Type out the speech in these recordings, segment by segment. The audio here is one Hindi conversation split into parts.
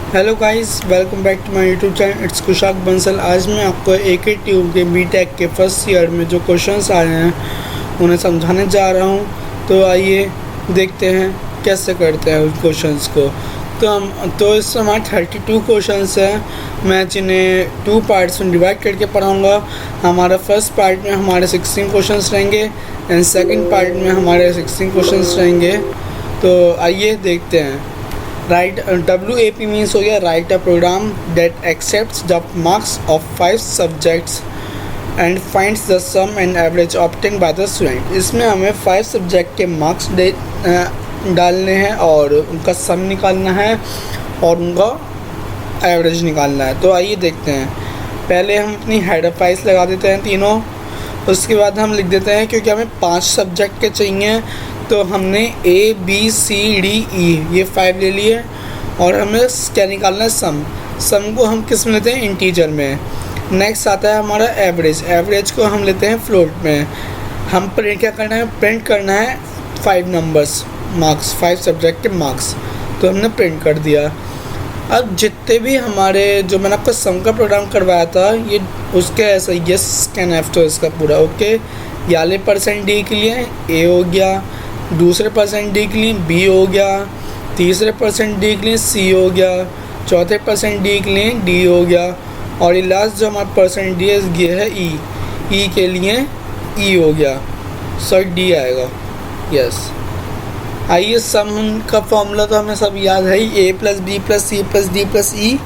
Hello guys, welcome back to my YouTube channel. It's Kushak Bansal. आज मैं आपको AK ट्यूब के बीटेक के फर्स्ट ईयर में जो क्वेश्चंस आए हैं उन्हें समझाने जा रहा हूं। तो आइए देखते हैं कैसे करते हैं उस क्वेश्चंस को। तो इस हमारे 32 क्वेश्चंस हैं। मैं जिन्हें 2 पार्ट्स में डिवाइड करके पढ़ाऊँगा। हमारा फर्स्ट पार्ट में हमारे 16 क्वेश्चंस रहेंगे एंड सेकेंड पार्ट में हमारे 16 क्वेश्चंस रहेंगे। तो आइए देखते हैं। राइट WAP मीन्स हो गया write a program that accepts the marks of 5 subjects and finds the sum and average obtain by the student. इसमें हमें 5 सब्जेक्ट के मार्क्स डालने हैं और उनका सम निकालना है और उनका एवरेज निकालना है। तो आइए देखते हैं। पहले हम अपनी हेडर फाइल्स लगा देते हैं तीनों। उसके बाद हम लिख देते हैं, क्योंकि हमें 5 सब्जेक्ट के चाहिए तो हमने ABCDE ये 5 ले लिए और हमें क्या निकालना है, सम को हम किस में लेते हैं, इंटीजर में। नेक्स्ट आता है हमारा एवरेज को हम लेते हैं फ्लोट में। हम प्रिंट क्या करना है, प्रिंट करना है 5 नंबर्स मार्क्स, 5 सब्जेक्ट के मार्क्स। तो हमने प्रिंट कर दिया। अब जितने भी हमारे जो मैंने आपको सम का प्रोग्राम करवाया था ये उसके ऐसा यस स्कैनएफ तो इसका पूरा ओके। याले %D के लिए A हो गया, दूसरे %D के लिए B हो गया, तीसरे %D के लिए C हो गया, चौथे %D के लिए D हो गया और ये लास्ट जो हमारा % ये है E के लिए E हो गया। सॉरी D आएगा, यस। आइए सम का फॉर्मूला तो हमें सब याद है ही, A + B + C + D + E।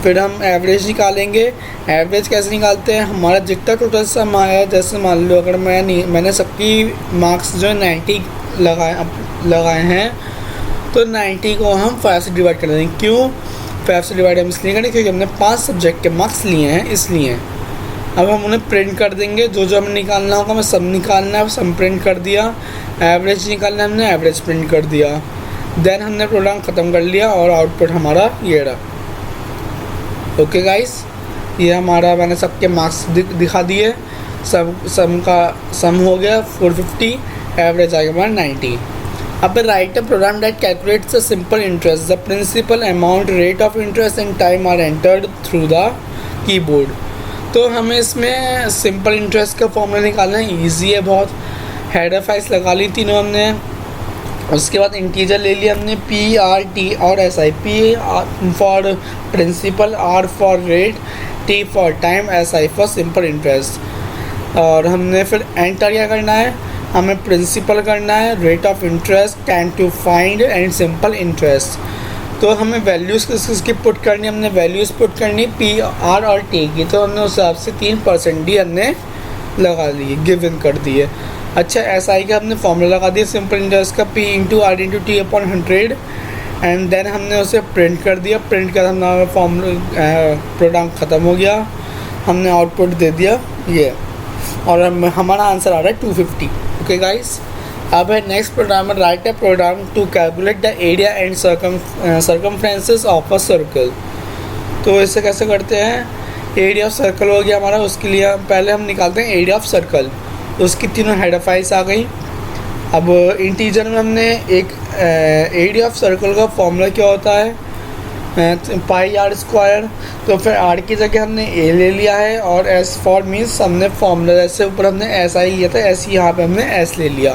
फिर हम एवरेज निकालेंगे। एवरेज कैसे निकालते हैं, हमारा जितना टोटल सम आया, जैसे मान लो अगर मैंने सबकी मार्क्स जो 90 लगाए हैं तो 90 को हम 5 से डिवाइड कर देंगे। क्यों 5 से डिवाइड हम इसलिए करें क्योंकि हमने 5 सब्जेक्ट के मार्क्स लिए हैं, इसलिए। अब हम उन्हें प्रिंट कर देंगे। जो हमें निकालना होगा, हमें सम निकालना है, सम प्रिंट कर दिया। एवरेज निकालना है, हमने एवरेज प्रिंट कर दिया। देन हमने प्रोग्राम ख़त्म कर लिया और आउटपुट हमारा ये रहा। ओके गाइस, ये हमारा मैंने सबके मार्क्स दिखा दिए। सम हो गया 450, एवरेज आ गया हमारा 90। अब write a program that calculates the simple interest, the principal, amount, rate of interest and time are entered through the keyboard. तो हमें इसमें सिंपल इंटरेस्ट का फॉर्मूला निकालना है, ईजी है बहुत। हेडर फाइल्स लगा ली तीनों हमने। उसके बाद इंटीजर ले लिया हमने PRT और SI। P for principal, R for rate, T for time, SI for simple interest. और हमने फिर एंटर क्या करना है, हमें प्रिंसिपल करना है, rate of interest, time to find and simple interest. तो हमें वैल्यूज़ किसकी पुट करनी है, हमने वैल्यूज़ पुट करनी P, R और T की। तो हमने उस हिसाब से 3% हमने लगा लिए, गिवन कर दिए। अच्छा, SI का हमने फॉर्मूला लगा दिया सिंपल इंटरेस्ट का, P × R × T/100 and then हमने उसे प्रिंट कर दिया। प्रिंट कर हमारा प्रोग्राम ख़त्म हो गया। हमने आउटपुट दे दिया ये, और हमारा आंसर आ रहा है 250। ओके गाइस, अब है next program, write a program to calculate the area and circumferences of a circle. तो इसे कैसे करते हैं, एरिया ऑफ सर्कल हो गया हमारा। उसके लिए पहले हम निकालते हैं एरिया ऑफ सर्कल। उसकी तीनों हेडर फाइल्स आ गई। अब इंटीजर में हमने एक एरिया ऑफ सर्कल का फॉर्मूला क्या होता है, πr²। तो फिर R की जगह हमने A ले लिया है और S फॉर मीन्स हमने फॉर्मूला जैसे ऊपर हमने SI लिया था, ऐसे यहाँ पे हमने S ले लिया।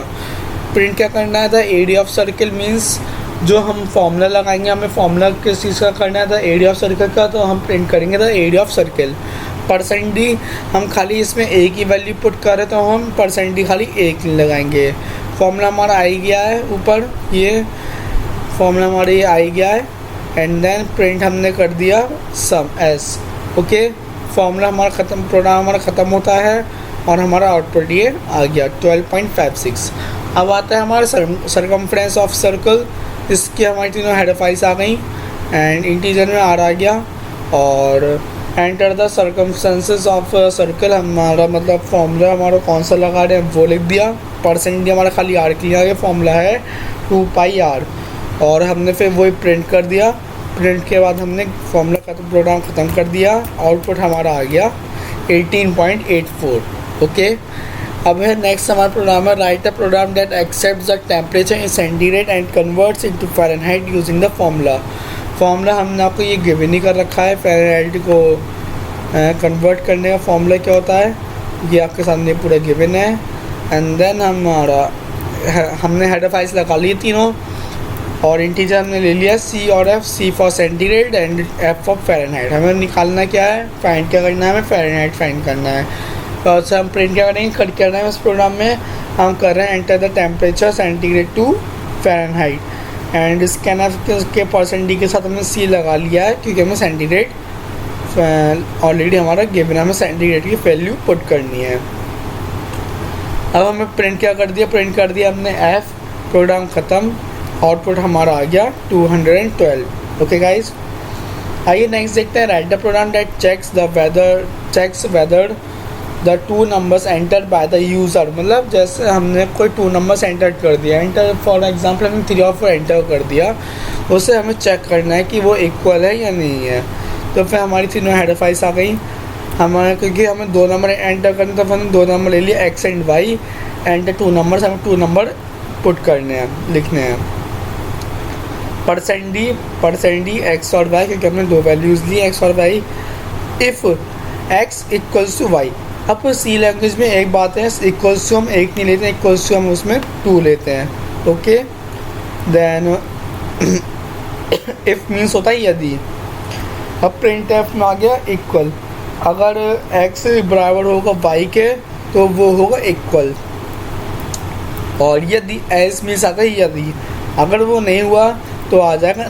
प्रिंट क्या करना है था, एरिया ऑफ सर्कल मीन्स जो हम फॉर्मूला लगाएंगे, हमें फॉर्मूला किस चीज़ का करना था, एरिया ऑफ सर्कल का। तो हम प्रिंट करेंगे था एरिया ऑफ सर्कल। %D हम खाली इसमें A की वैल्यू पुट कर रहे तो हम %D खाली 1 लगाएंगे। फॉर्मूला हमारा आ गया है ऊपर, ये फॉर्मूला हमारा ये आ गया है। एंड देन प्रिंट हमने कर दिया सम S। ओके, फॉर्मूला हमारा ख़त्म, प्रोग्राम हमारा ख़त्म होता है और हमारा आउटपुट ये आ गया 12.56। अब आता है हमारा सर्कमफ्रेंस ऑफ सर्कल। इसकी हमारी तीनों हेडर फाइल्स आ गई एंड इंटीजर में R आ गया और enter the circumstances of circle. हमारा मतलब फॉर्मूला हमारा कौन सा लगा रहे हैं वो लिख दिया। % हमारा खाली R के लिए आ गया, फॉर्मूला है 2πr और हमने फिर वही प्रिंट कर दिया। प्रिंट के बाद हमने फॉर्मूला का तो प्रोग्राम ख़त्म कर दिया। आउटपुट हमारा आ गया 18.84। ओके, अब है नेक्स्ट हमारा प्रोग्राम है write a program that accepts the temperature in centigrade and converts into Fahrenheit using the formula. Formula हमने आपको ये गिवन ही कर रखा है। फ़ारेनहाइट को कन्वर्ट करने का फॉर्मूला क्या होता है ये आपके सामने पूरा गिवन है। एंड देन हमने हेडर फाइल्स लगा लिए तीनों, और इंटीजर हमने ले लिया सी और F, C for centigrade and F for Fahrenheit. हमें निकालना क्या है, फाइंड क्या करना है, हमें फ़ारेनहाइट फाइंड करना है। तो अच्छा हम प्रिंट क्या करेंगे, कट करना है। इस प्रोग्राम में हम कर रहे हैं enter the temperature centigrade to Fahrenheit and scanner के परसेंटेज के साथ हमने सी लगा लिया है क्योंकि हमें सेंटीग्रेड ऑलरेडी हमारा गिवन, हमें सेंटीग्रेड की वैल्यू पुट करनी है। अब हमें प्रिंट क्या कर दिया, प्रिंट कर दिया हमने एफ, प्रोग्राम ख़त्म, आउटपुट हमारा आ गया 212। ओके गाइस, आइए नेक्स्ट देखते हैं। Write the program that checks whether the two numbers enter by the user. मतलब जैसे हमने कोई टू नंबर्स एंटर कर दिया, एंटर फॉर एग्जांपल हमने 3 और 4 एंटर कर दिया, उससे हमें चेक करना है कि वो इक्वल है या नहीं है। तो फिर हमारी तीनों हेडर फाइल्स आ गई हमारे, क्योंकि हमें 2 नंबर एंटर करने, तो हमने 2 नंबर ले लिया X and Y, and 2 numbers हमें 2 नंबर पुट करने हैं, लिखने हैं। परसेंट डी एक्स और वाई, क्योंकि हमने 2 वैल्यूज़ ली एक्स और Y. If X equals to Y, अब सी लैंग्वेज में एक बात है, इक्वल्स टू हम 1 नहीं लेते हैं, इक्वल्स टू हम उसमें 2 लेते हैं। ओके, देन इफ़ मीन्स होता है यदि। अब प्रिंट एफ में आ गया इक्वल, अगर एक्स बराबर होगा वाई के तो वो होगा इक्वल, और यदि एस मीन्स आता है यदि, अगर वो नहीं हुआ तो आ जाएगा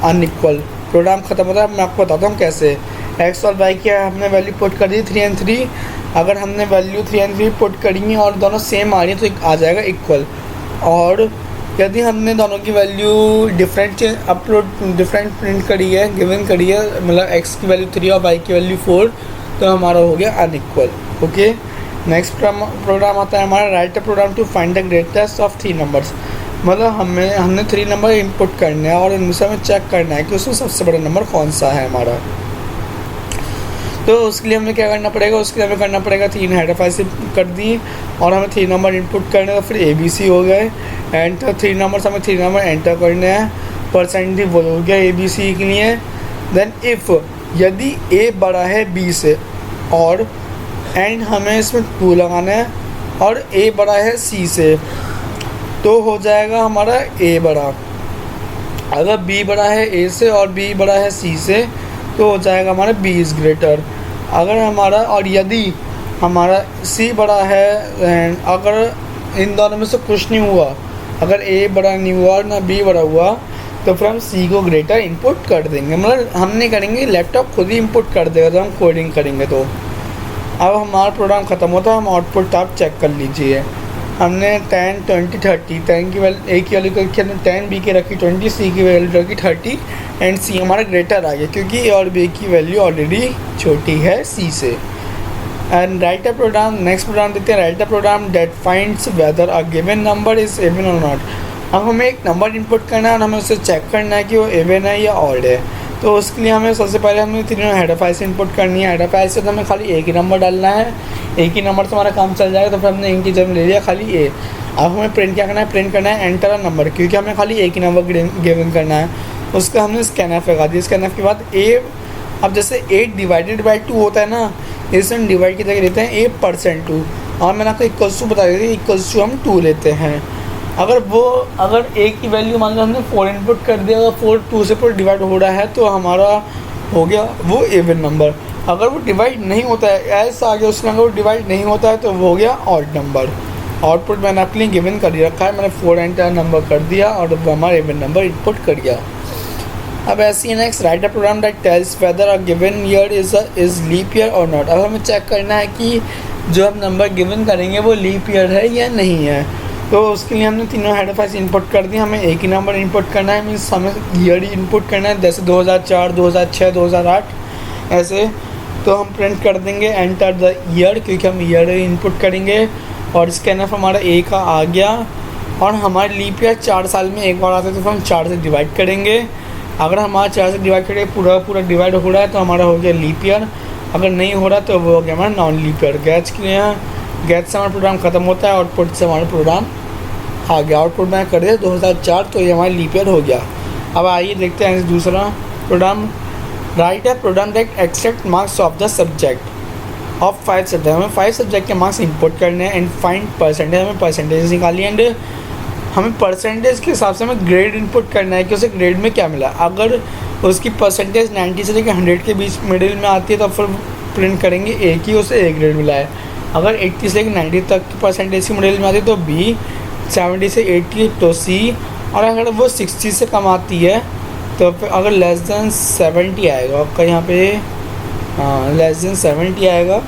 अनइक्वल। प्रोग्राम ख़त्म होता है। मैं आपको बताता हूँ कैसे। एक्स और वाई की हमने वैल्यू पुट कर दी 3 और 3, अगर हमने वैल्यू 3 और 3 पुट करी है और दोनों सेम आ रही है तो आ जाएगा इक्वल। और यदि हमने दोनों की वैल्यू डिफरेंट प्रिंट करी है, गिवन करी है, मतलब एक्स की वैल्यू 3 और वाई की वैल्यू 4, तो हमारा हो गया अनइक्वल। ओके, नेक्स्ट प्रोग्राम आता है हमारा write program to find the greatest of 3 numbers. मतलब हमने 3 नंबर इनपुट करने हैं और इनसे हमें चेक करना है कि उसमें सबसे बड़ा नंबर कौन सा है हमारा। तो उसके लिए हमें क्या करना पड़ेगा, उसके लिए हमें करना पड़ेगा 3 हेडर फाइल्स कर दी और हमें 3 नंबर इनपुट करने, तो फिर ABC हो गए, एंड तो 3 नंबर हमें 3 नंबर एंटर करने हैं। परसेंट वो हो गया ABC के लिए। देन इफ़ यदि A बड़ा है B से, और एंड हमें इसमें 2 लगाना है, और A बड़ा है C से, तो हो जाएगा हमारा A बड़ा। अगर B बड़ा है A से और B बड़ा है C से, तो हो जाएगा हमारा B इज़ ग्रेटर। अगर हमारा, और यदि हमारा C बड़ा है, अगर इन दोनों में से कुछ नहीं हुआ, अगर A बड़ा नहीं हुआ और ना B बड़ा हुआ, तो फिर हम C को ग्रेटर इनपुट कर देंगे। मतलब हम नहीं करेंगे, लैपटॉप खुद ही इनपुट कर देगा तो हम कोडिंग करेंगे। तो अब हमारा प्रोग्राम ख़त्म होता है, हम आउटपुट आप चेक कर लीजिए। हमने 10, 20, 30, 10 की वैल्यू A की वैल्यू रखी, हमने 10, B की रखी 20, C की वैल्यू रखी 30, एंड C हमारा ग्रेटर आ गया क्योंकि A और B की वैल्यू ऑलरेडी छोटी है C से। And write a program, next program देखते हैं। Write a program that finds whether a given number is even और नॉट। अब हमें एक नंबर इनपुट करना है और हमें उसे चेक करना है कि वो इवन है या ऑड है। तो उसके लिए हमें सबसे पहले हमें 3 हेडर फाइल्स इनपुट करनी है। हेडर फाइल से तो हमें खाली एक ही नंबर डालना है, एक ही नंबर से हमारा काम चल जाएगा। तो फिर हमने इंटीजर में ले लिया खाली A। अब हमें प्रिंट क्या करना है, प्रिंट करना है एंटर अ नंबर, क्योंकि हमें खाली एक ही नंबर गिवन करना है। उसका हमने स्कैनफ लगा दिया। स्कैनफ के बाद A, अब जैसे 8 डिवाइडेड बाई 2 होता है ना, इसमें डिवाइड की जगह लेते हैं A%2, और मैंने आपको इक्वल्स टू बता दी थी, इक्वल्स टू हम 2 लेते हैं। अगर A की वैल्यू मान लो हमने 4 इनपुट कर दिया, अगर 4 2 से पर डिवाइड हो रहा है तो हमारा हो गया वो इवन नंबर। अगर वो डिवाइड नहीं होता है, ऐसा आ गया उसमें, अगर वो डिवाइड नहीं होता है तो वो हो गया ऑड नंबर। आउटपुट मैंने आपके लिए गिवन कर रखा है, मैंने 4 एंटर नंबर कर दिया और वो हमारा इवन नंबर इनपुट कर दिया। अब ऐसी next write a program that tells whether a given year is leap year और नॉट। अब हमें चेक करना है कि जो हम नंबर गिवन करेंगे वो लीप ईयर है या नहीं है। तो उसके लिए हमने 3 हेडर फाइल्स इनपुट कर दी। हमें एक ही नंबर इनपुट करना है, मीन्स हमें ईयर ही इनपुट करना है, जैसे 2004, 2006, 2008 ऐसे। तो हम प्रिंट कर देंगे एंटर द ईयर, क्योंकि हम ईयर इनपुट करेंगे, और स्कैनफ हमारा A का आ गया। और हमारे लीप ईयर 4 साल में एक बार आता है, तो हम 4 से डिवाइड करेंगे। अगर हमारा 4 से डिवाइड करेंगे, पूरा डिवाइड हो रहा है तो हमारा हो गया लीप ईयर। अगर नहीं हो रहा तो वो हो गया हमारा नॉन लीप ईयर। गैच से हमारा प्रोग्राम ख़त्म होता है, आउटपुट से हमारा प्रोग्राम आ गया। आउटपुट में कर दिया 2004, तो ये हमारा लीप ईयर हो गया। अब आइए देखते हैं दूसरा प्रोग्राम राइट है program that accept marks of the subject of 5 subject. हमें 5 सब्जेक्ट के मार्क्स इंपोर्ट करने हैं एंड फाइंड परसेंटेज, हमें परसेंटेज निकाली एंड हमें परसेंटेज के हिसाब से हमें ग्रेड इनपुट करना है कि उसे ग्रेड में क्या मिला। अगर उसकी परसेंटेज 90 से लेकर 100 के बीच मिडिल में आती है तो फिर प्रिंट करेंगे ए की उसे ए ग्रेड मिला है। अगर 80 से लेकर 90 तक की परसेंटेज की मिडिल में आती है तो बी, 70 से 80 तो सी, और अगर वो 60 से कम आती है तो फिर अगर लेस देन 70 आएगा आपका यहाँ पे, लेस देन 70 आएगा।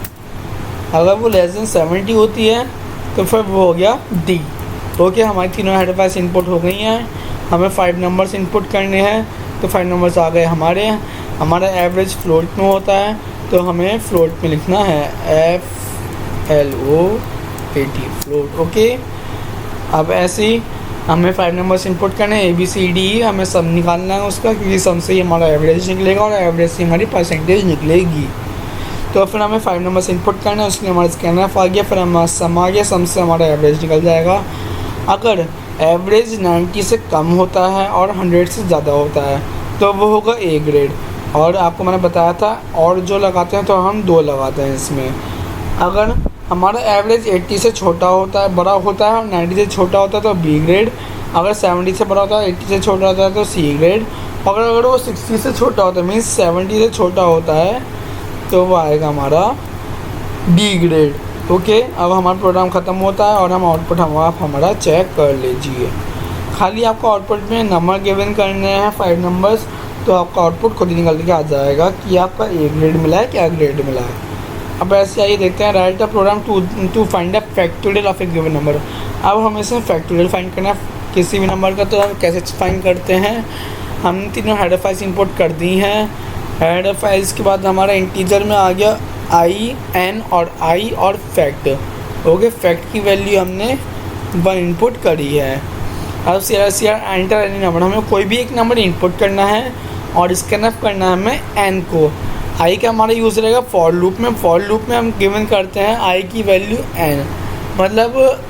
अगर वो लेस देन 70 होती है तो फिर वो हो गया डी। ओके, हमारी तीनों हेड फाइल्स इनपुट हो गई हैं। हमें 5 नंबर्स इनपुट करने हैं तो 5 नंबर्स आ गए हमारे। हमारा एवरेज फ्लोट में होता है तो हमें फ्लोट में लिखना है FLOAT फ्लोट। ओके, अब ऐसे ही हमें 5 नंबर्स इनपुट करने हैं ABCD, हमें सम निकालना है उसका, क्योंकि सम से ही हमारा एवरेज निकलेगा और एवरेज से हमारी परसेंटेज निकलेगी। तो फिर हमें 5 नंबर्स इनपुट करना है, उसके लिए हमारा स्कैनफ आ गया, फिर हमारा सम आ गया, सम से हमारा एवरेज निकल जाएगा। अगर एवरेज 90 से कम होता है और 100 से ज़्यादा होता है तो वो होगा ए ग्रेड। और आपको मैंने बताया था और जो लगाते हैं तो हम 2 लगाते हैं इसमें। अगर हमारा एवरेज 80 से छोटा होता है, बड़ा होता है और 90 से छोटा होता है तो बी ग्रेड। अगर 70 से बड़ा होता है, 80 से छोटा होता है तो सी ग्रेड। और अगर वो 60 से छोटा होता है, मीन्स 70 से छोटा होता है, तो वो आएगा हमारा डी ग्रेड। ओके, अब हमारा प्रोग्राम ख़त्म होता है और हम आउटपुट आप हमारा चेक कर लीजिए। खाली आपको आउटपुट में नंबर गिवन करने हैं 5 नंबर्स, तो आपका आउटपुट खुद ही निकल के आ जाएगा कि आपका ए ग्रेड मिला है, क्या ग्रेड मिला है। अब ऐसे आइए देखते हैं, write the program to find the factorial of a given number. अब हमें इसमें फैक्टोरियल फाइंड करना है किसी भी नंबर का, तो हम कैसे फाइंड करते हैं। हमने तीनों हेडर फाइल्स इंपोर्ट कर दी हैं। हेडर फाइल्स के बाद हमारा इंटीजर में आ गया आई, एन और आई और फैक्ट। ओके, फैक्ट की वैल्यू हमने 1 इनपुट करी है। अब CR एंटर एनी नंबर, हमें कोई भी एक नंबर इनपुट करना है और स्कैनअप करना है हमें एन को। आई का हमारा यूज़ रहेगा फॉर लूप में। फॉर लूप में हम गिवन करते हैं आई की वैल्यू एन, मतलब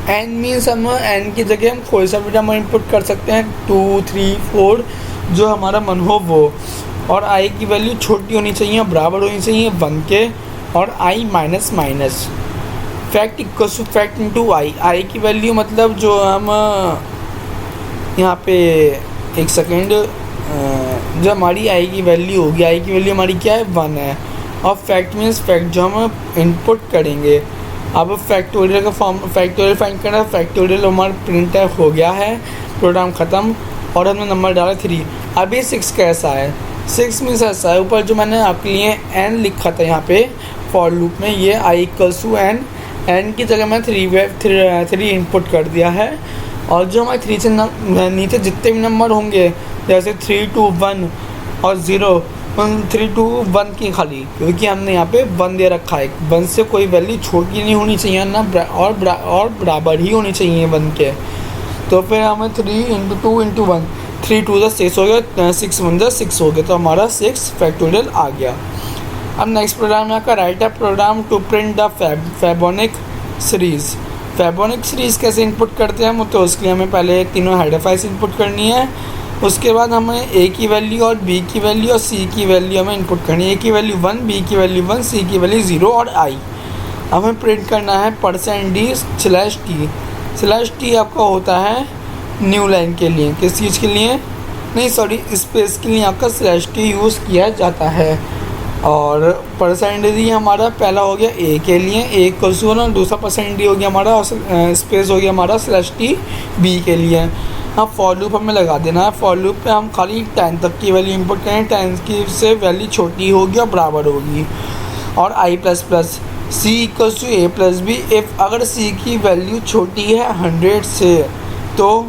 एन मीन्स हम एन की जगह हम कोई सा भी नंबर इनपुट कर सकते हैं, 2, 3, 4 जो हमारा मन हो वो। और आई की वैल्यू छोटी होनी चाहिए, बराबर होनी चाहिए 1 के, और I minus minus. Fact equal to fact into I. I की वैल्यू मतलब जो हम यहाँ पे एक सेकेंड, जो हमारी आई की वैल्यू होगी, आई की वैल्यू हमारी क्या है 1 है, और फैक्ट मीन्स फैक्ट जो हम इनपुट करेंगे। अब फैक्टोरियल का फॉर्म, फैक्टोरियल फाइंड करना है। फैक्टोरियल हमारा प्रिंट हो गया है, प्रोग्राम ख़त्म, और हमने नंबर डाला 3। अभी 6 कैसा है, 6 मीन्स ऐसा है, ऊपर जो मैंने आपके लिए एन लिखा था यहाँ पे फॉर लूप में, ये I equals to N, N की जगह मैं 3 इनपुट कर दिया है। और जो हमारे 3 से नीचे जितने भी नंबर होंगे, जैसे 3, 2, 1 और 0, 3, 2, 1 की खाली, क्योंकि हमने यहाँ पे 1 दे रखा है। 1 से कोई वैल्यू छोटी नहीं होनी चाहिए ना, और बराबर ही होनी चाहिए 1 के। तो फिर हमें 3 × 2 × 1, 3 2 = 6 हो गया, 6 1 = 6 हो गया, तो हमारा 6 फैक्टोरियल आ गया। अब नेक्स्ट प्रोग्राम है आपका write a program to print the Fibonacci series. Fibonacci series कैसे इनपुट करते हैं हम, तो उसके लिए हमें पहले तीनों हेडर फाइल्स इनपुट करनी है। उसके बाद हमें ए की वैल्यू और बी की वैल्यू और सी की वैल्यू हमें इनपुट करनी है। ए की वैल्यू 1, बी की वैल्यू 1, सी की वैल्यू 0 और आई। अब हमें प्रिंट करना है %d/t आपका होता है न्यू लाइन के लिए, किस चीज़ के लिए, नहीं सॉरी स्पेस के लिए आपका /t यूज़ किया जाता है। और %d हमारा पहला हो गया ए के लिए, ए इक्वल्स टू, और दूसरा %d हो गया हमारा, और स्पेस हो गया हमारा /t बी के लिए। हाँ, फॉर लूप हमें लगा देना है। फॉर लूप पे हम खाली 10 तक की वैल्यू इंपोर्ट करें, 10 की से वैल्यू छोटी होगी और बराबर होगी। और i++ c equals to a+b। If अगर c की वैल्यू छोटी है 100 से तो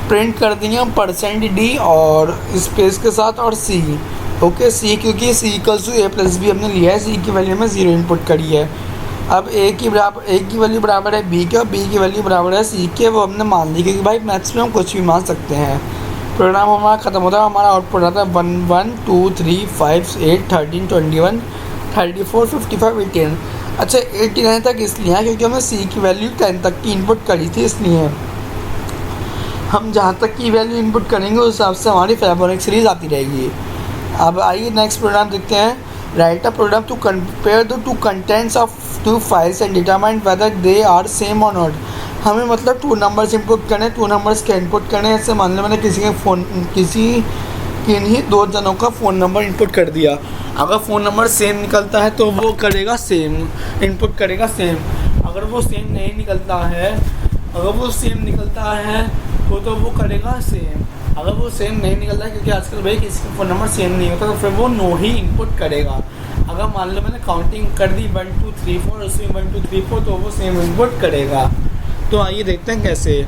प्रिंट कर देंगे हम %d और स्पेस के साथ और c। ओके, c क्योंकि c इक्वल्स टू a+b हमने लिया है, c की वैल्यू में 0 इनपुट करी है। अब a की वैल्यू बराबर है b के, और b की वैल्यू बराबर है c के, वो हमने मान ली, क्योंकि भाई मैथ्स में हम कुछ भी मान सकते हैं। प्रोग्राम हमारा ख़त्म होता है, हमारा आउटपुट आता है 1 1 2 3 5 8 13 21 34 55 18। अच्छा, 89 तक इसलिए है क्योंकि हमने c की वैल्यू 10 तक की इनपुट करी थी, इसलिए। हम जहाँ तक की वैल्यू इनपुट करेंगे उस हिसाब से हमारी फिबोनाची सीरीज आती रहेगी। अब आइए नेक्स्ट प्रोग्राम देखते हैं। Write a program to compare the two contents of two files and determine whether they are same और नॉट। हमें मतलब टू नंबर्स इनपुट करने, टू नंबर्स के इनपुट करने। ऐसे मान लो मैंने किसी किन्हीं दो जनों का फ़ोन नंबर इनपुट कर दिया। अगर फ़ोन नंबर सेम निकलता है तो वो करेगा सेम, इनपुट करेगा सेम। अगर वो सेम नहीं निकलता है, अगर वो सेम निकलता है तो वो करेगा सेम। अगर वो सेम नहीं निकलता है, क्योंकि आजकल भाई किसी का फ़ोन नंबर सेम नहीं होता, तो फिर वो नो ही इनपुट करेगा। अगर मान लो मैंने काउंटिंग कर दी 1 2 3 4, उसमें 1 2 3 4, तो वो सेम इनपुट करेगा। तो आइए देखते हैं कैसे।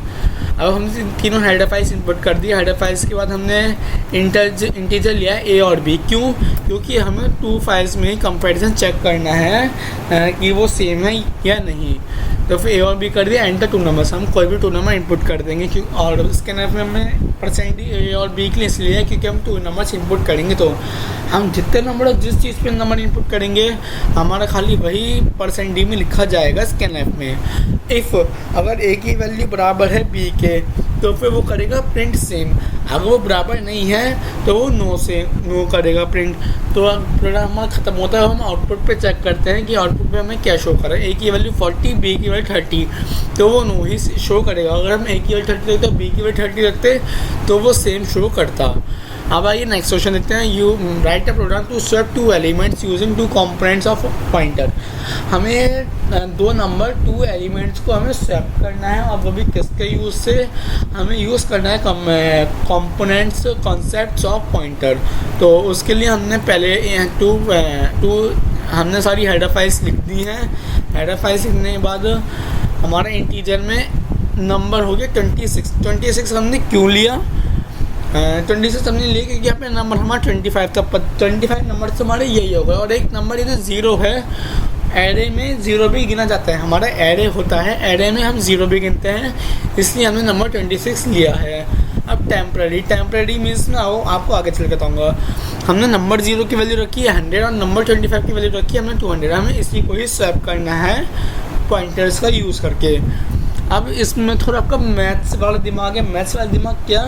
अब हमने तीनों हेडर फाइल्स इनपुट कर दिया। हेडर फाइल्स के बाद हमने इंटीजर लिया है ए और बी। क्यों? क्योंकि हमें टू फाइल्स में ही कंपैरिजन चेक करना है कि वो सेम है या नहीं। तो फिर ए और बी कर दिया, एंटर टू नंबर्स। हम कोई भी टू नंबर इनपुट कर देंगे और उसके नाम में हमें परसेंट ए और बी के लिए इसलिए है क्योंकि हम टू नंबर्स इनपुट करेंगे। तो हम जितने नंबर जिस चीज़ पे नंबर इनपुट करेंगे हमारा खाली वही परसेंट डी में लिखा जाएगा स्कैनएफ में। इफ़ अगर ए की वैल्यू बराबर है बी के तो फिर वो करेगा प्रिंट सेम। अगर वो बराबर नहीं है तो वो नो करेगा प्रिंट। तो अब प्रोग्राम हमारा ख़त्म होता है। हम आउटपुट पे चेक करते हैं कि आउटपुट पे हमें क्या शो कर रहा है। ए की वैल्यू 40, बी की वैल्यू 30, तो वो नो ही शो करेगा। अगर हम ए की वैल्यू 30 रखते बी की वैल्यू 30 रखते तो वो सेम शो करता। अब आइए नेक्स्ट क्वेश्चन देखते हैं। You write a program to swap two elements using two components of pointer. हमें दो नंबर टू एलिमेंट्स को हमें स्वैप करना है और वो भी किसके यूज़ से? हमें यूज़ करना है कंपोनेंट्स कॉन्सेप्ट्स ऑफ पॉइंटर। तो उसके लिए हमने पहले हमने सारी हेडर फाइल्स लिख दी हैं। हेडर फाइल्स लिखने के बाद हमारा इंटीजर में नंबर हो गया 26 हमने क्यों लिया? 26 हमने लिए क्योंकि यहाँ पे नंबर हमारा 25 था। 25 नंबर से हमारे यही होगा। और एक नंबर इधर ज़ीरो है। एरे में ज़ीरो भी गिना जाता है। हमारा एरे होता है, एरे में हम ज़ीरो भी गिनते हैं, इसलिए हमने नंबर 26 लिया है। अब टेम्परेरी मीन्स मैं आपको आगे चल के बताऊँगा। हमने नंबर 0 की वैल्यू रखी है 100 और नंबर 25 की वैल्यू रखी है हमने 200। हमें इसी को ही स्वैप करना है पॉइंटर्स का यूज़ करके। अब इसमें थोड़ा आपका मैथ्स वाला दिमाग है। मैथ्स वाला दिमाग क्या?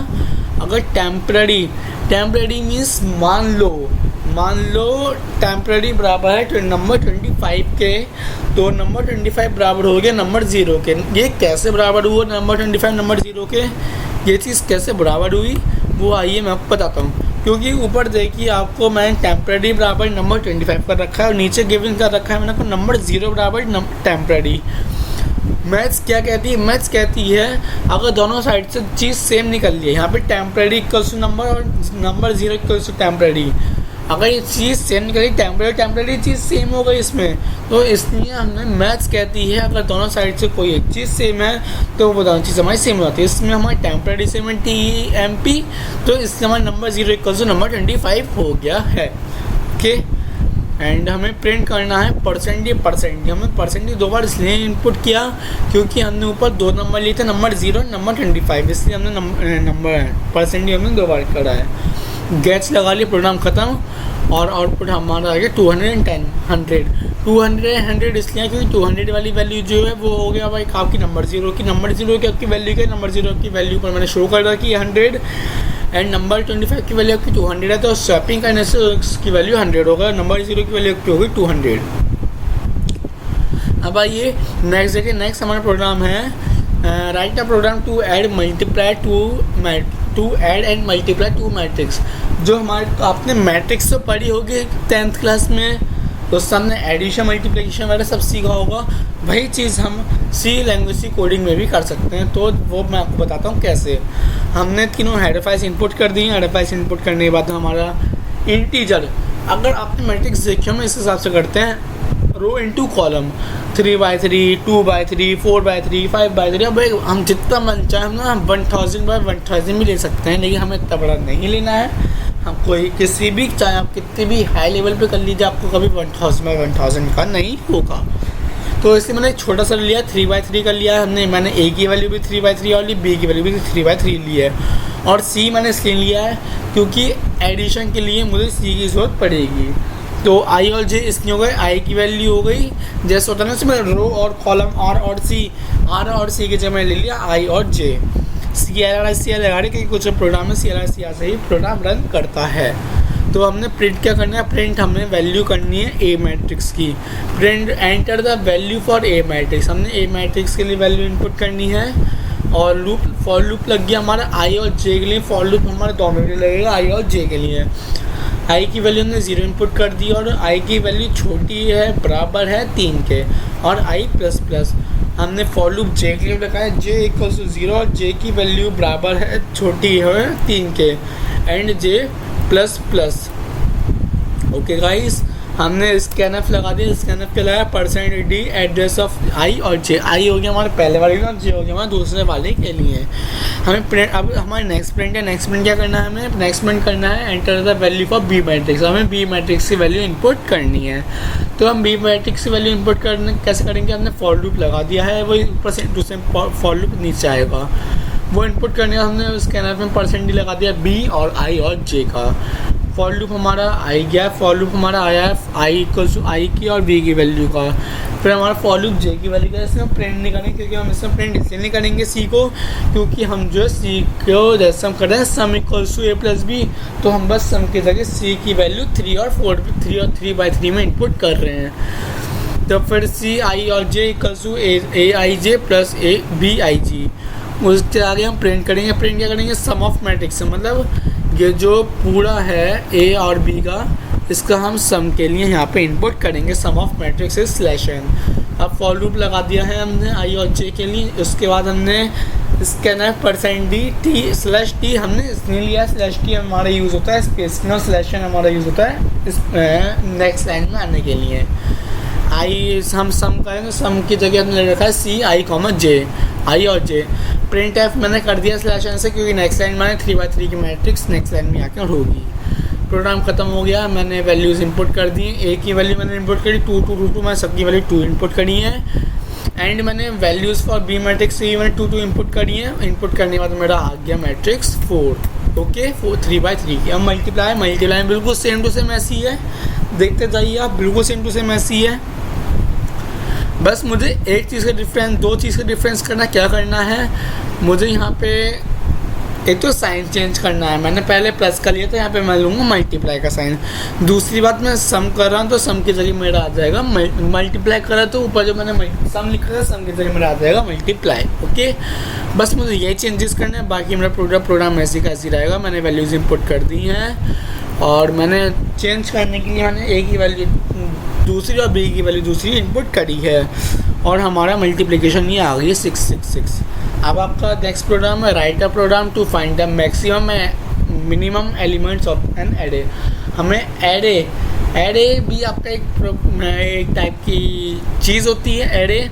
अगर टेम्परेरी मीन्स मान लो टेम्परेरी बराबर है तो नंबर 25 के, तो नंबर 25 बराबर हो गया नंबर 0 के। ये कैसे बराबर हुआ नंबर 25 नंबर 0 के? ये चीज़ कैसे बराबर हुई वो आइए मैं आपको बताता हूँ। क्योंकि ऊपर देखिए आपको मैंने टेम्परेरी बराबर नंबर 25 कर रखा है और नीचे गिवन कर रखा है मैंने आपको नंबर 0 बराबर टेम्परेरी। मैथ्स क्या कहती है? मैथ्स कहती है अगर दोनों साइड से चीज़ सेम निकल रही है, यहाँ पे टेम्परेरी इक्वल्स टू नंबर और नंबर 0 इक्वल्स टू टेम्परेरी, अगर ये चीज़ सेम निकली टेम्परेरी चीज़ सेम हो गई इसमें, तो इसलिए हमने मैथ्स कहती है अगर दोनों साइड से कोई एक चीज़ सेम है तो वो दोनों चीज़ हमारी सेम हो जाती है। इसमें हमारी टेम्परेरी सेम है TEMP, तो इससे हमारा नंबर 0 इक्वल्स टू नंबर 25 हो गया है। ओके, एंड हमें प्रिंट करना है परसेंट। हमें परसेंट दो बार इसलिए इनपुट किया क्योंकि हमने ऊपर दो नंबर लिए थे, नंबर 0 नंबर 25, इसलिए हमने नंबर परसेंट हमने दो बार करा है। गैस लगा लिया, प्रोग्राम ख़त्म और आउटपुट हमारा आ गया 210 100 इसलिए क्योंकि 200 वाली वैल्यू जो है वो हो गया भाई आपकी नंबर 0 की। नंबर 0 की आपकी वैल्यू क्या? नंबर 0 की वैल्यू पर मैंने शो कर रखी है 100 एंड नंबर 25 की वैल्यू आपकी 200 है, तो स्वैपिंग करने से उसकी वैल्यू 100 होगा। नंबर 0 की वैल्यू आपकी होगी 200। अब आइए नेक्स्ट देखिए। नेक्स्ट हमारा प्रोग्राम है write a program to add and multiply two matrix. जो हमारे आपने मैट्रिक्स तो पढ़ी होगी 10th क्लास में, तो हमने एडिशन मल्टीप्लिकेशन वगैरह सब सीखा होगा। वही चीज़ हम सी लैंग्वेज की कोडिंग में भी कर सकते हैं। तो वो मैं आपको बताता हूँ कैसे। हमने तीनों हेडर फाइल्स इनपुट कर दी हैं। हेडर फाइल्स इनपुट करने के बाद हमारा इंटीजर, अगर आपने मैट्रिक्स देखी हम इस हिसाब से करते हैं रो into column 3x3 2x3 4x3 5x3। अब हम जितना मन चाहे हम ना 1000 बाय 1000 भी ले सकते हैं, लेकिन हमें इतना बड़ा नहीं लेना है। हम कोई किसी भी चाहे आप कितने भी हाई लेवल पे कर लीजिए आपको कभी 1000 बाय 1000 का नहीं होगा। तो इसलिए मैंने एक छोटा सा लिया 3x3 का लिया है। मैंने ए की वैल्यू भी 3x3 और ली, बी की वैल्यू भी 3x3 ली है और सी मैंने इसलिए लिया है क्योंकि एडिशन के लिए मुझे सी की ज़रूरत पड़ेगी। तो आई और जे इसलिए हो गए, आई की वैल्यू हो गई जैसे होता है ना उसमें रो और कॉलम आर और सी की जगह मैंने ले लिया आई और जे। CLR लगा रहे क्योंकि कुछ प्रोग्राम में CLR से ही प्रोग्राम रन करता है। तो हमने प्रिंट क्या करना है, प्रिंट हमने वैल्यू करनी है ए मैट्रिक्स की। Print enter the value for a matrix, हमने ए मैट्रिक्स के लिए वैल्यू इनपुट करनी है। और लूप, फॉर लूप लग गया हमारा आई और जे के लिए। फॉर लूप हमारा दोनों के लिए लगेगा, आई और जे के लिए। आई की वैल्यू हमने 0 इनपुट कर दी और आई की वैल्यू छोटी है, बराबर है 3 के, और आई प्लस प्लस हमने फॉर लूप जे के लिए रखा है, जे इक्वल टू 0 और जे की वैल्यू बराबर है, छोटी है 3 के, and J plus plus. Okay guys, हमने स्कैनफ लगा दिया। स्कैनफ के लगाया %d एड्रेस ऑफ आई और जे। आई हो गया हमारे पहले वाले का, जे हो गया हमारे दूसरे वाले के लिए। हमें प्रिंट, अब हमारे नेक्स्ट प्रिंट है। नेक्स्ट प्रिंट क्या करना है, हमें नेक्स्ट प्रिंट करना है enter the value for B matrix. हमें बी मैट्रिक्स की वैल्यू इनपुट करनी है। तो हम बी मैट्रिक्स की वैल्यू इनपुट करने कैसे करेंगे, हमने फॉर लूप लगा दिया है, वो ऊपर से दूसरे फॉर लूप नीचे आएगा। वो इनपुट करने का हमने स्कैनफ में %d लगा दिया बी और आई और जे का। फॉर लूप हमारा आई गया, फॉर लूप हमारा आया है आई इक्वल टू आई की और बी की वैल्यू का। फिर हमारा फॉर लूप जे की वैल्यू का, इसमें प्रिंट नहीं करेंगे क्योंकि हम इसमें प्रिंट इसलिए नहीं करेंगे सी को, क्योंकि हम जो है सी को जैसे हम कर रहे हैं sum equal to A plus B, तो हम बस सम की जगह सी की वैल्यू 3 और 3/3 में इनपुट कर रहे हैं। तो फिर सी आई और J equal to A I J plus A B I G. उसके आगे हम प्रिंट करेंगे। प्रिंट क्या करेंगे, सम ऑफ मैट्रिक्स, मतलब ये जो पूरा है ए और बी का, इसका हम सम के लिए यहाँ पे इनपुट करेंगे। सम ऑफ मैट्रिक्स इज /n। अब फॉर लूप लगा दिया है हमने आई और जे के लिए। उसके बाद हमने स्कैनफ %d t हमने इसलिए लिया, /t हमारा यूज़ होता है स्पेस में, /n हमारा यूज़ होता है इस नेक्स्ट लाइन में आने के लिए। आई हम सम करेंगे, सम की जगह हमने रखा है सी आई कॉमा जे, आई और जे। प्रिंट एफ मैंने कर दिया /n से, क्योंकि नेक्स्ट लाइन मैंने 3/3 की मैट्रिक्स नेक्स्ट लाइन में आकर होगी। प्रोग्राम ख़त्म हो गया। मैंने वैल्यूज़ इंपुट कर दी। ए की वैल्यू मैंने इंपुट करी 2 2 2 2, मैं सबकी वैल्यू 2 इंपुट करी है। एंड मैंने वैल्यूज़ फॉर बी मैट्रिक्स से मैंने 2 2 इंपुट करी है। इंपुट करने के बाद मेरा आ गया मैट्रिक्स 4। ओके, 3/3 की। अब मल्टीप्लाई बिल्कुल सेम टू सेम ऐसी है, देखते जाइए आप, बिल्कुल सेम टू सेम ऐसी है। बस मुझे एक चीज़ का डिफरेंस, दो चीज़ का डिफरेंस करना, क्या करना है मुझे यहाँ पे, एक तो साइन चेंज करना है। मैंने पहले प्लस का लिया था, यहाँ पे मैं लूँगा मल्टीप्लाई का साइन। दूसरी बात, मैं सम कर रहा हूँ तो सम की जगह मेरा आ जाएगा मल्टीप्लाई कर रहा तो ऊपर जो मैंने सम लिखा था सम की जगह मेरा आ जाएगा मल्टीप्लाई। ओके, बस मुझे ये चेंजेस करने हैं, बाकी मेरा प्रोग्राम ऐसी का ऐसी रहेगा। मैंने वैल्यूज़ इंपुट कर दी हैं और मैंने चेंज करने के लिए मैंने ए की वैल्यू दूसरी और बी की वैल्यू दूसरी इनपुट करी है और हमारा मल्टीप्लिकेशन ये आ गई है 6 6 6। अब आपका नेक्स्ट प्रोग्राम है write a program to find the maximum minimum elements of an array. हमें एरे भी आपका एक टाइप की चीज़ होती है एरे,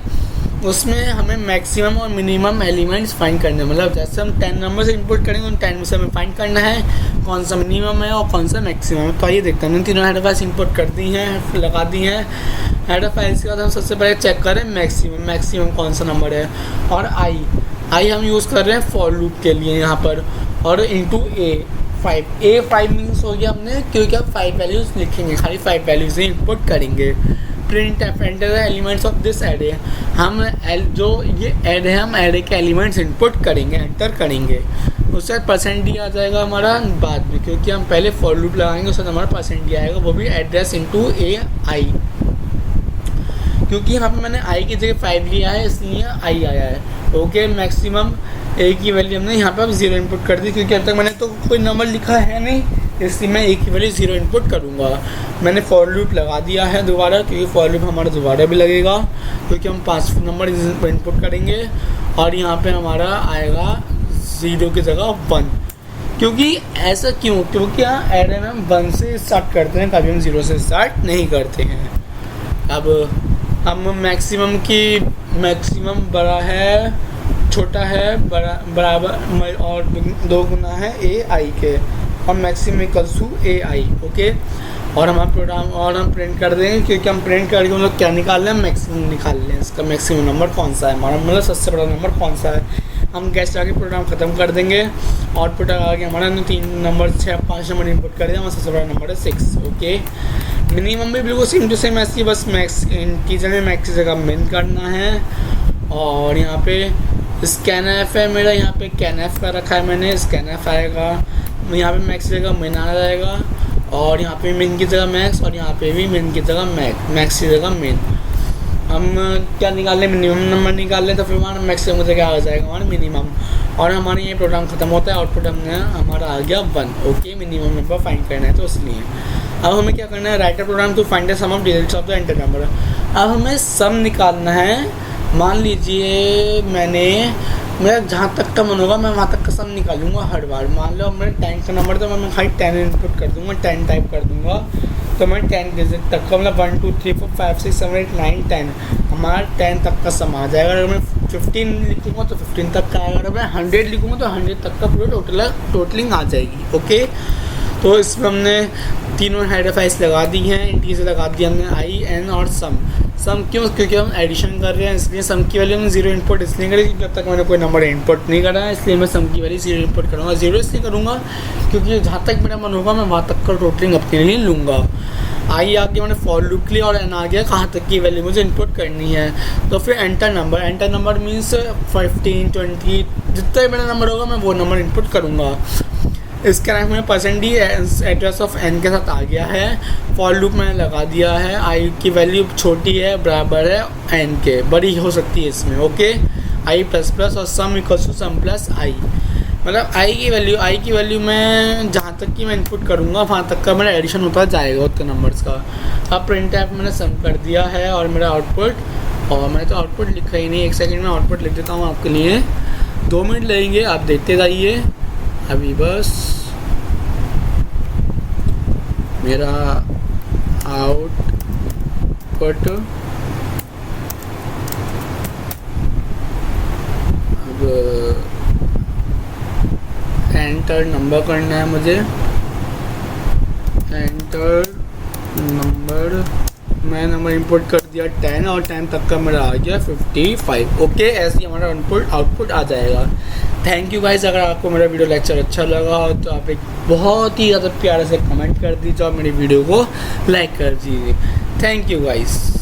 उसमें हमें मैक्सिमम और मिनिमम एलिमेंट्स फाइंड करने, मतलब जैसे हम 10 नंबर इनपुट करेंगे उन 10 में से हमें फाइंड करना है कौन सा मिनिमम है और कौन सा मैक्सिमम है। तो आइए देखते हैं। मैंने तीनों हेडर फाइल्स इनपुट कर दी हैं, लगा दी हैं हेडर फाइल्स के बाद हम सबसे पहले चेक करें मैक्सिमम कौन सा नंबर है। और आई हम यूज़ कर रहे हैं फॉर लूप के लिए यहाँ पर, और इंटू A5 मीन्स हो गया हमने, क्योंकि अब 5 वैल्यूज़ लिखेंगे, खाली 5 वैल्यूज़ ही इनपुट करेंगे। Print F enter the elements of this array. हम जो ये एरे है हम एरे के एलिमेंट्स इनपुट करेंगे, एंटर करेंगे। उससे %d आ जाएगा हमारा बाद में, क्योंकि हम पहले फॉर लूप लगाएंगे उससे हमारा %d आएगा, वो भी एड्रेस इंटू AI। क्योंकि यहाँ पे मैंने आई की जगह 5 लिया है इसलिए आई आया है। ओके, मैक्सिमम ए की वैल्यू हमने यहाँ पे अब 0 इनपुट कर दी, क्योंकि अब तक मैंने तो कोई नंबर लिखा है नहीं, इसलिए मैं ए की वैल्यू 0 इनपुट करूँगा। मैंने फॉर लूप लगा दिया है दोबारा, क्योंकि फॉर लूप हमारा दोबारा भी लगेगा, क्योंकि हम 5 नंबर इनपुट करेंगे और यहाँ पे हमारा आएगा 0 की जगह 1। क्योंकि ऐसा क्यों, क्योंकि यहाँ एरे में हम 1 से स्टार्ट करते हैं, कभी हम 0 से स्टार्ट नहीं करते हैं। अब हम मैक्सिमम बड़ा है छोटा है बराबर और 2 गुना है AI के, और maximum equals to AI। Okay, और हमारा प्रोग्राम और हम प्रिंट कर देंगे, क्योंकि हम प्रिंट करके हम लोग क्या निकाल रहे हैं, मैक्सिमम निकाल रहे हैं। इसका मैक्सिमम नंबर कौन सा है हमारा, मतलब सबसे बड़ा नंबर कौन सा है। हम गेस्ट आके प्रोग्राम ख़त्म कर देंगे। आउटपुट आगे हमारा 3 नंबर 5 नंबर इनपुट कर दिया, हमारा सबसे बड़ा नंबर है 6। ओके, मिनिमम भी बिल्कुल सेम टू सेम ऐसी, बस मैक्स इंटीजर में मैक्स की जगह मिन करना है। और यहाँ पे स्कैनएफ है मेरा, यहाँ पे कैनएफ का रखा है मैंने, स्कैनएफ आएगा, यहाँ पे मैक्स जगह मेन आ जाएगा, और यहाँ पे मेन की जगह मैक्स, और यहाँ पे भी मेन की जगह मैक्स की जगह मेन। हम क्या निकाल लें, मिनिमम नंबर निकाल लें, तो फिर हमारा मैक्सिमम जगह आ जाएगा हमारा मिनिमम, और हमारे ये प्रोग्राम ख़त्म होता है, आउटपुट हमने हमारा आ गया 1। ओके, मिनिमम नंबर फाइंड करना है तो इसलिए अब हमें क्या करना है, write program to find the sum of digits of the enter number. अब हमें सम निकालना है। मान लीजिए मेरा जहाँ तक का मन होगा मैं वहाँ तक का सम निकालूंगा हर बार। मान लो मेरा 10 का नंबर तो मैं खाली 10 इनपुट कर दूंगा, 10 टाइप कर दूंगा, तो मैं 10 डिजिट तक का मतलब 1 2 3 4 5 6 7 8 9 10 हमारा 10 तक का सम आ जाएगा। अगर मैं 15 लिखूँगा तो 15 तक का आएगा, अगर मैं 100 लिखूँगा तो 100 तक का पूरा टोटलिंग आ जाएगी। ओके, तो इसमें हमने तीनों हाइड्रोफाइस लगा दी हैं, इंटीजर लगा दिया हमने आई एन और सम क्यों, क्योंकि हम एडिशन कर रहे हैं इसलिए सम की वैल्यू में 0 इनपुट इसलिए करें जब तक मैंने कोई नंबर इनपुट नहीं करा है, इसलिए मैं सम की वैल्यू 0 इनपुट करूँगा। 0 इसलिए करूँगा क्योंकि जहाँ तक मेरा मन होगा मैं वहाँ तक का टोटलिंग अपने लिए लूँगा। आई आ गया मैंने फॉर लूप के लिए, और एन आ गया कहाँ तक की वैल्यू मुझे इनपुट करनी है। तो फिर एंटर नंबर मीन्स 15 20 जितना भी मेरा नंबर होगा मैं वो नंबर इनपुट करूँगा। इसके रैंक में परसेंटी एड्रेस ऑफ एन के साथ आ गया है। फॉर लूप मैंने लगा दिया है, आई की वैल्यू छोटी है बराबर है एन के, बड़ी हो सकती है इसमें। ओके, आई प्लस प्लस और sum equals to sum plus I, मतलब आई की वैल्यू मैं जहाँ तक की मैं इनपुट करूँगा वहाँ तक का मेरा एडिशन होता जाएगा उतने नंबर्स का। अब प्रिंट ऐप मैंने सम कर दिया है और मेरा आउटपुट, और मैंने तो आउटपुट लिखा ही नहीं, 1 सेकेंड में आउटपुट लिख देता हूँ आपके लिए, 2 मिनट लगेंगे, आप देखते जाइए। अभी बस मेरा आउटपुट अब एंटर नंबर करना है मुझे, एंटर नंबर, मैं नंबर इंपोर्ट कर दिया 10 और 10 तक का मेरा आ गया 55। ओके, ऐसे ही हमारा आउटपुट आ जाएगा। थैंक यू गाइस, अगर आपको मेरा वीडियो लेक्चर अच्छा लगा हो तो आप एक बहुत ही ज़्यादा प्यारे से कमेंट कर दीजिए और मेरी वीडियो को लाइक कर दीजिए। Thank you guys.